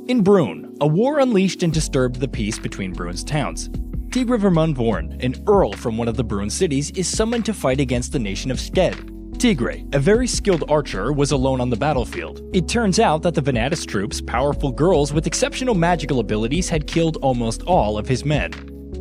In Brune, a war unleashed and disturbed the peace between Brune's towns. Tigrevurmud Vorn, an earl from one of the Brune cities, is summoned to fight against the nation of Zhcted. Tigre, a very skilled archer, was alone on the battlefield. It turns out that the Vanadis troops, powerful girls with exceptional magical abilities, had killed almost all of his men.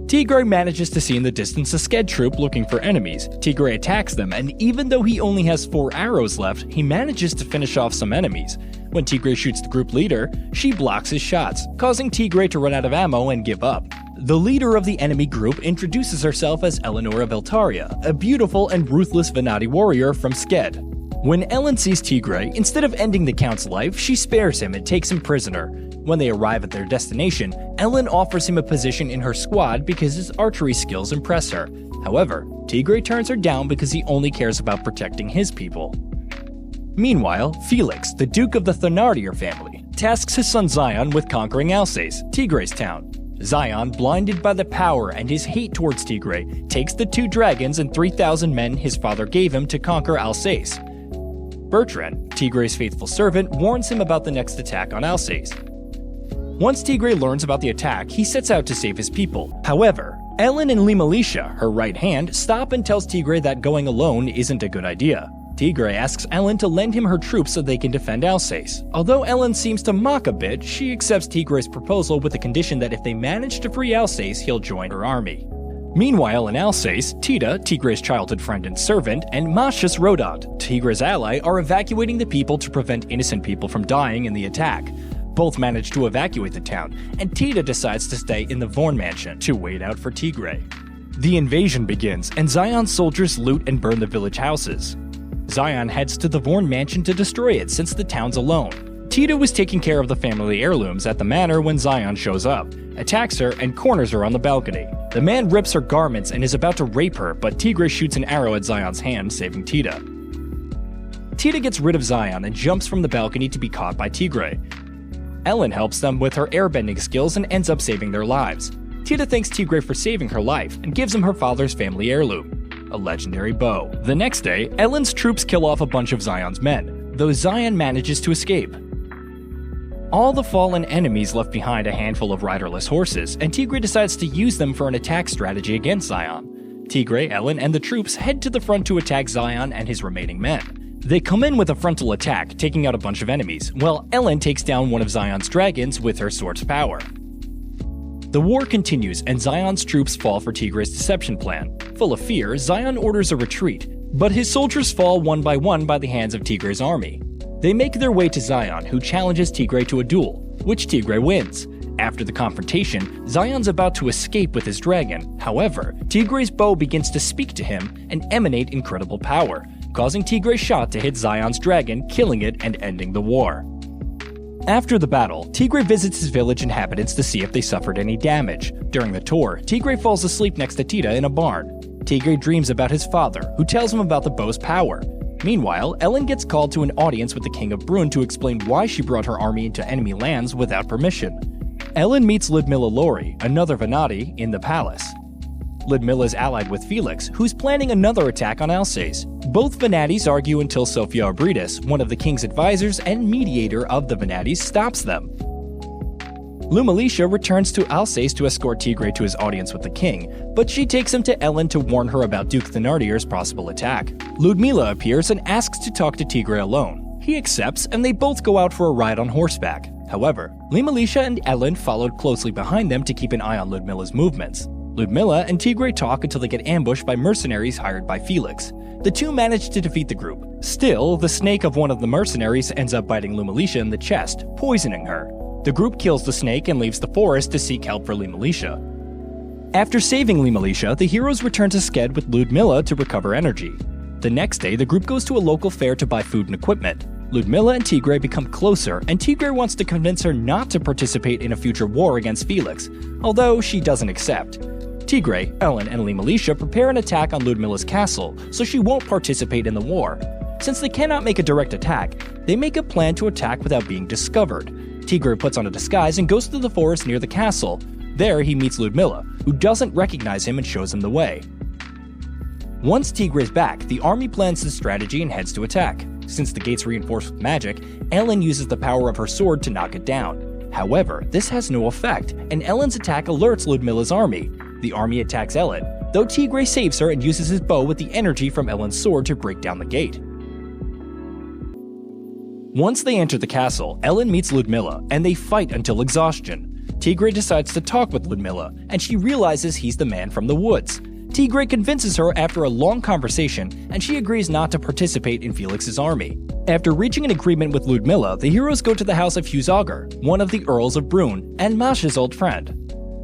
Tigre manages to see in the distance a Zhcted troop looking for enemies. Tigre attacks them, and even though he only has 4 arrows left, he manages to finish off some enemies. When Tigre shoots the group leader, she blocks his shots, causing Tigre to run out of ammo and give up. The leader of the enemy group introduces herself as Eleonora Viltaria, a beautiful and ruthless Vanadis warrior from Zhcted. When Elen sees Tigre, instead of ending the Count's life, she spares him and takes him prisoner. When they arrive at their destination, Elen offers him a position in her squad because his archery skills impress her. However, Tigre turns her down because he only cares about protecting his people. Meanwhile, Felix, the Duke of the Thenardier family, tasks his son Zion with conquering Alsace, Tigre's town. Zion, blinded by the power and his hate towards Tigre, takes the 2 dragons and 3,000 men his father gave him to conquer Alsace. Brune, Tigre's faithful servant, warns him about the next attack on Alsace. Once Tigre learns about the attack, he sets out to save his people. However, Elen and Ludmila, her right hand, stop and tells Tigre that going alone isn't a good idea. Tigre asks Elen to lend him her troops so they can defend Alsace. Although Elen seems to mock a bit, she accepts Tigre's proposal with the condition that if they manage to free Alsace, he'll join her army. Meanwhile in Alsace, Tita, Tigre's childhood friend and servant, and Masha's Roland, Tigre's ally, are evacuating the people to prevent innocent people from dying in the attack. Both manage to evacuate the town, and Tita decides to stay in the Vorn mansion to wait out for Tigre. The invasion begins, and Zion's soldiers loot and burn the village houses. Zion heads to the Vorn mansion to destroy it since the town's alone. Tita was taking care of the family heirlooms at the manor when Zion shows up, attacks her, and corners her on the balcony. The man rips her garments and is about to rape her, but Tigre shoots an arrow at Zion's hand, saving Tita. Tita gets rid of Zion and jumps from the balcony to be caught by Tigre. Elen helps them with her airbending skills and ends up saving their lives. Tita thanks Tigre for saving her life and gives him her father's family heirloom, a legendary bow. The next day, Elen's troops kill off a bunch of Zion's men, though Zion manages to escape. All the fallen enemies left behind a handful of riderless horses, and Tigre decides to use them for an attack strategy against Zion. Tigre, Elen, and the troops head to the front to attack Zion and his remaining men. They come in with a frontal attack, taking out a bunch of enemies, while Elen takes down one of Zion's dragons with her sword's power. The war continues, and Zion's troops fall for Tigre's deception plan. Full of fear, Zion orders a retreat, but his soldiers fall one by the hands of Tigre's army. They make their way to Zion, who challenges Tigre to a duel, which Tigre wins. After the confrontation, Zion's about to escape with his dragon. However, Tigre's bow begins to speak to him and emanate incredible power, causing Tigre's shot to hit Zion's dragon, killing it and ending the war. After the battle, Tigre visits his village inhabitants to see if they suffered any damage. During the tour, Tigre falls asleep next to Tita in a barn. Tigre dreams about his father, who tells him about the bow's power. Meanwhile, Elen gets called to an audience with the King of Brune to explain why she brought her army into enemy lands without permission. Elen meets Ludmila Lori, another Vanadis, in the palace. Ludmila is allied with Felix, who's planning another attack on Alsace. Both Vanadis argue until Sophia Arbridis, one of the king's advisors and mediator of the Vanadis, stops them. Ludmila returns to Alsace to escort Tigre to his audience with the king, but she takes him to Elen to warn her about Duke Thenardier's possible attack. Ludmila appears and asks to talk to Tigre alone. He accepts, and they both go out for a ride on horseback. However, Ludmila and Elen followed closely behind them to keep an eye on Ludmila's movements. Ludmila and Tigre talk until they get ambushed by mercenaries hired by Felix. The two manage to defeat the group. Still, the snake of one of the mercenaries ends up biting Ludmila in the chest, poisoning her. The group kills the snake and leaves the forest to seek help for Ludmila. After saving Ludmila, the heroes return to Zhcted with Ludmila to recover energy. The next day, the group goes to a local fair to buy food and equipment. Ludmila and Tigre become closer, and Tigre wants to convince her not to participate in a future war against Felix, although she doesn't accept. Tigre, Elen, and Ludmila prepare an attack on Ludmila's castle, so she won't participate in the war. Since they cannot make a direct attack, they make a plan to attack without being discovered. Tigre puts on a disguise and goes to the forest near the castle. There he meets Ludmila, who doesn't recognize him and shows him the way. Once Tigre is back, the army plans the strategy and heads to attack. Since the gate's reinforced with magic, Elen uses the power of her sword to knock it down. However, this has no effect, and Elen's attack alerts Ludmila's army. The army attacks Elen, though Tigre saves her and uses his bow with the energy from Elen's sword to break down the gate. Once they enter the castle, Elen meets Ludmila, and they fight until exhaustion. Tigre decides to talk with Ludmila, and she realizes he's the man from the woods. Tigre convinces her after a long conversation, and she agrees not to participate in Felix's army. After reaching an agreement with Ludmila, the heroes go to the house of Hughes Augur, one of the earls of Brune, and Masha's old friend.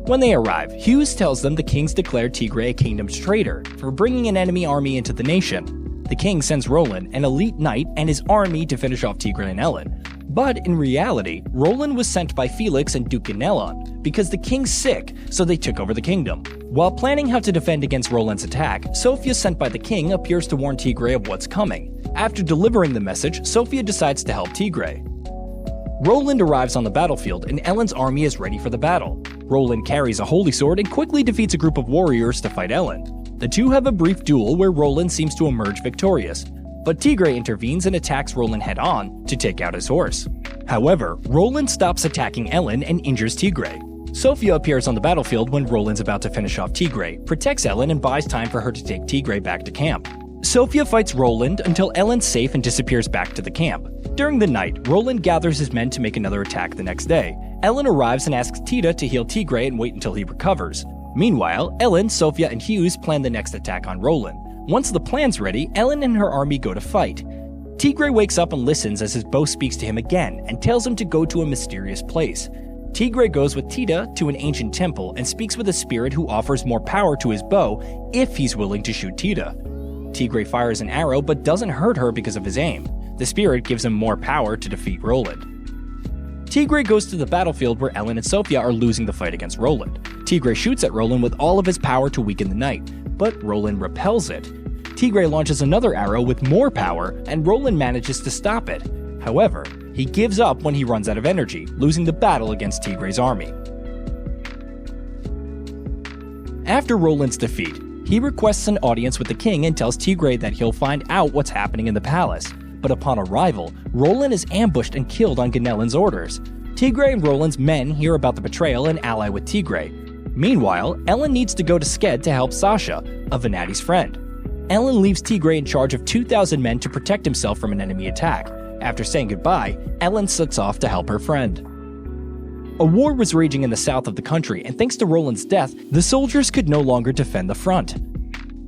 When they arrive, Hughes tells them the king's declared Tigre a kingdom's traitor for bringing an enemy army into the nation. The king sends Roland, an elite knight, and his army to finish off Tigre and Elen. But in reality, Roland was sent by Felix and Duke Elen because the king's sick, so they took over the kingdom. While planning how to defend against Roland's attack, Sophia sent by the king appears to warn Tigre of what's coming. After delivering the message, Sophia decides to help Tigre. Roland arrives on the battlefield and Elen's army is ready for the battle. Roland carries a holy sword and quickly defeats a group of warriors to fight Elen. The two have a brief duel where Roland seems to emerge victorious, but Tigre intervenes and attacks Roland head-on to take out his horse. However, Roland stops attacking Elen and injures Tigre. Sophia appears on the battlefield when Roland's about to finish off Tigre, protects Elen and buys time for her to take Tigre back to camp. Sophia fights Roland until Elen's safe and disappears back to the camp. During the night, Roland gathers his men to make another attack the next day. Elen arrives and asks Tita to heal Tigre and wait until he recovers. Meanwhile, Elen, Sophia, and Hughes plan the next attack on Roland. Once the plan's ready, Elen and her army go to fight. Tigre wakes up and listens as his bow speaks to him again and tells him to go to a mysterious place. Tigre goes with Tita to an ancient temple and speaks with a spirit who offers more power to his bow if he's willing to shoot Tita. Tigre fires an arrow but doesn't hurt her because of his aim. The spirit gives him more power to defeat Roland. Tigre goes to the battlefield where Elen and Sophia are losing the fight against Roland. Tigre shoots at Roland with all of his power to weaken the knight, but Roland repels it. Tigre launches another arrow with more power, and Roland manages to stop it. However, he gives up when he runs out of energy, losing the battle against Tigre's army. After Roland's defeat, he requests an audience with the king and tells Tigre that he'll find out what's happening in the palace. But upon arrival, Roland is ambushed and killed on Ganelin's orders. Tigre and Roland's men hear about the betrayal and ally with Tigre. Meanwhile, Elen needs to go to Zhcted to help Sasha, a Vanadis friend. Elen leaves Tigre in charge of 2,000 men to protect himself from an enemy attack. After saying goodbye, Elen sets off to help her friend. A war was raging in the south of the country, and thanks to Roland's death, the soldiers could no longer defend the front.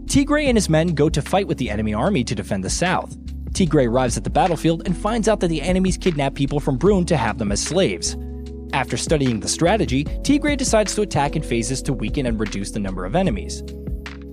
Tigre and his men go to fight with the enemy army to defend the south. Tigre arrives at the battlefield and finds out that the enemies kidnap people from Brune to have them as slaves. After studying the strategy, Tigre decides to attack in phases to weaken and reduce the number of enemies.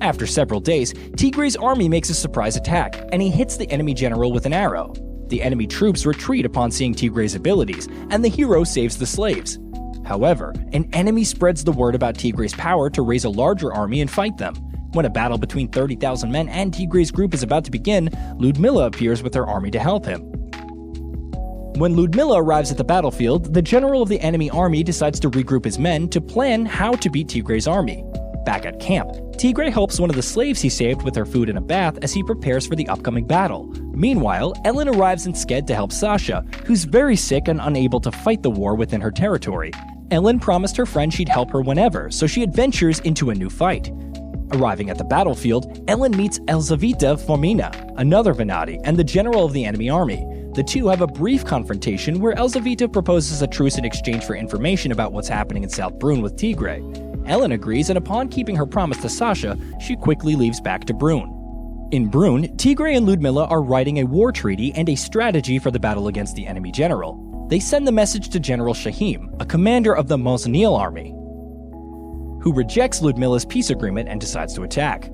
After several days, Tigre's army makes a surprise attack, and he hits the enemy general with an arrow. The enemy troops retreat upon seeing Tigre's abilities, and the hero saves the slaves. However, an enemy spreads the word about Tigre's power to raise a larger army and fight them. When a battle between 30,000 men and Tigre's group is about to begin, Ludmila appears with her army to help him. When Ludmila arrives at the battlefield, the general of the enemy army decides to regroup his men to plan how to beat Tigre's army. Back at camp, Tigre helps one of the slaves he saved with her food and a bath as he prepares for the upcoming battle. Meanwhile, Elen arrives in Zhcted to help Sasha, who's very sick and unable to fight the war within her territory. Elen promised her friend she'd help her whenever, so she adventures into a new fight. Arriving at the battlefield, Elen meets Elzaveta Formina, another Vanadi, and the general of the enemy army. The two have a brief confrontation where Elzaveta proposes a truce in exchange for information about what's happening in South Brune with Tigre. Elen agrees, and upon keeping her promise to Sasha, she quickly leaves back to Brune. In Brune, Tigre and Ludmila are writing a war treaty and a strategy for the battle against the enemy general. They send the message to General Shahim, a commander of the multinational army, who rejects Ludmila's peace agreement and decides to attack.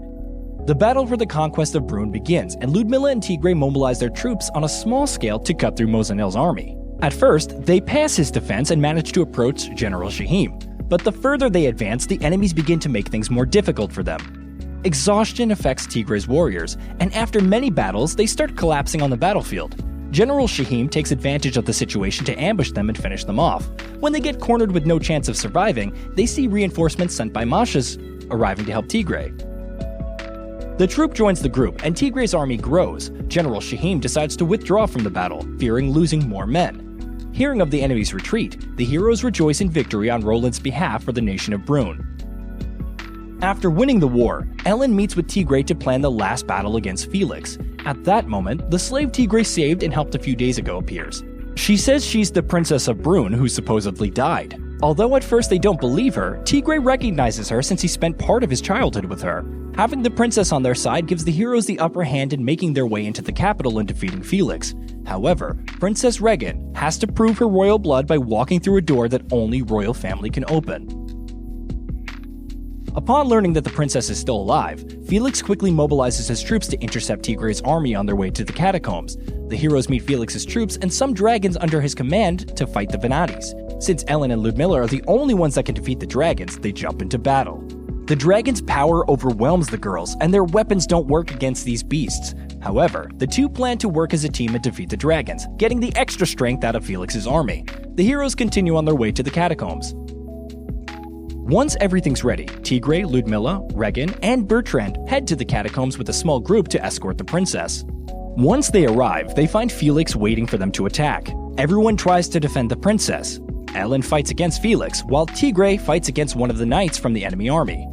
The battle for the conquest of Brune begins, and Ludmila and Tigre mobilize their troops on a small scale to cut through Mosanel's army. At first, they pass his defense and manage to approach General Shahim, but the further they advance, the enemies begin to make things more difficult for them. Exhaustion affects Tigre's warriors, and after many battles, they start collapsing on the battlefield. General Shahim takes advantage of the situation to ambush them and finish them off. When they get cornered with no chance of surviving, they see reinforcements sent by Masha's arriving to help Tigre. The troop joins the group, and Tigre's army grows. General Shahim decides to withdraw from the battle, fearing losing more men. Hearing of the enemy's retreat, the heroes rejoice in victory on Roland's behalf for the nation of Brune. After winning the war, Elen meets with Tigre to plan the last battle against Felix. At that moment, the slave Tigre saved and helped a few days ago appears. She says she's the princess of Brune who supposedly died. Although at first they don't believe her, Tigre recognizes her since he spent part of his childhood with her. Having the princess on their side gives the heroes the upper hand in making their way into the capital and defeating Felix. However, Princess Regan has to prove her royal blood by walking through a door that only royal family can open. Upon learning that the princess is still alive, Felix quickly mobilizes his troops to intercept Tigre's army on their way to the catacombs. The heroes meet Felix's troops and some dragons under his command to fight the Vanadis. Since Elen and Ludmila are the only ones that can defeat the dragons, they jump into battle. The dragons' power overwhelms the girls, and their weapons don't work against these beasts. However, the two plan to work as a team and defeat the dragons, getting the extra strength out of Felix's army. The heroes continue on their way to the catacombs. Once everything's ready, Tigre, Ludmila, Regan, and Bertrand head to the catacombs with a small group to escort the princess. Once they arrive, they find Felix waiting for them to attack. Everyone tries to defend the princess. Elen fights against Felix, while Tigre fights against one of the knights from the enemy army.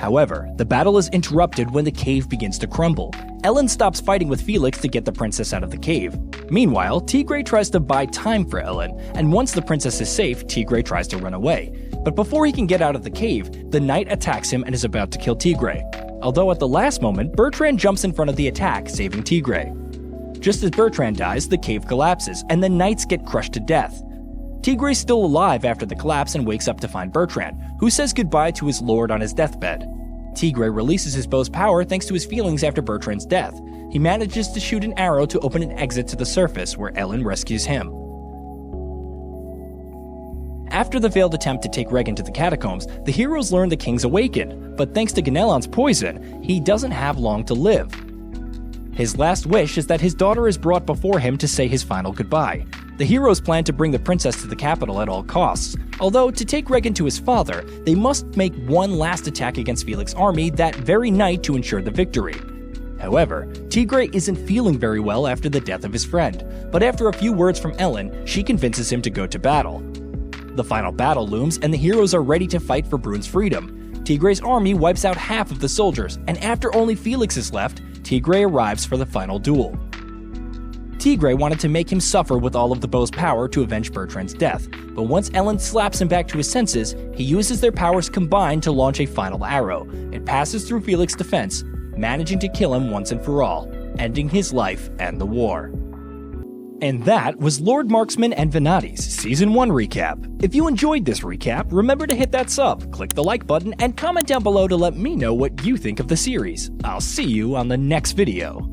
However, the battle is interrupted when the cave begins to crumble. Elen stops fighting with Felix to get the princess out of the cave. Meanwhile, Tigre tries to buy time for Elen, and once the princess is safe, Tigre tries to run away. But before he can get out of the cave, the knight attacks him and is about to kill Tigre. Although at the last moment, Bertrand jumps in front of the attack, saving Tigre. Just as Bertrand dies, the cave collapses, and the knights get crushed to death. Tigre's still alive after the collapse and wakes up to find Bertrand, who says goodbye to his lord on his deathbed. Tigre releases his bow's power thanks to his feelings after Bertrand's death. He manages to shoot an arrow to open an exit to the surface, where Elen rescues him. After the failed attempt to take Regan to the catacombs, the heroes learn the king's awakened, but thanks to Ganelon's poison, he doesn't have long to live. His last wish is that his daughter is brought before him to say his final goodbye. The heroes plan to bring the princess to the capital at all costs, although to take Regan to his father, they must make one last attack against Felix's army that very night to ensure the victory. However, Tigre isn't feeling very well after the death of his friend, but after a few words from Elen, she convinces him to go to battle. The final battle looms, and the heroes are ready to fight for Brune's freedom. Tigre's army wipes out half of the soldiers, and after only Felix is left, Tigre arrives for the final duel. Tigre wanted to make him suffer with all of the bow's power to avenge Bertrand's death, but once Elen slaps him back to his senses, he uses their powers combined to launch a final arrow. It passes through Felix's defense, managing to kill him once and for all, ending his life and the war. And that was Lord Marksman and Vanadis Season 1 recap. If you enjoyed this recap, remember to hit that sub, click the like button, and comment down below to let me know what you think of the series. I'll see you on the next video.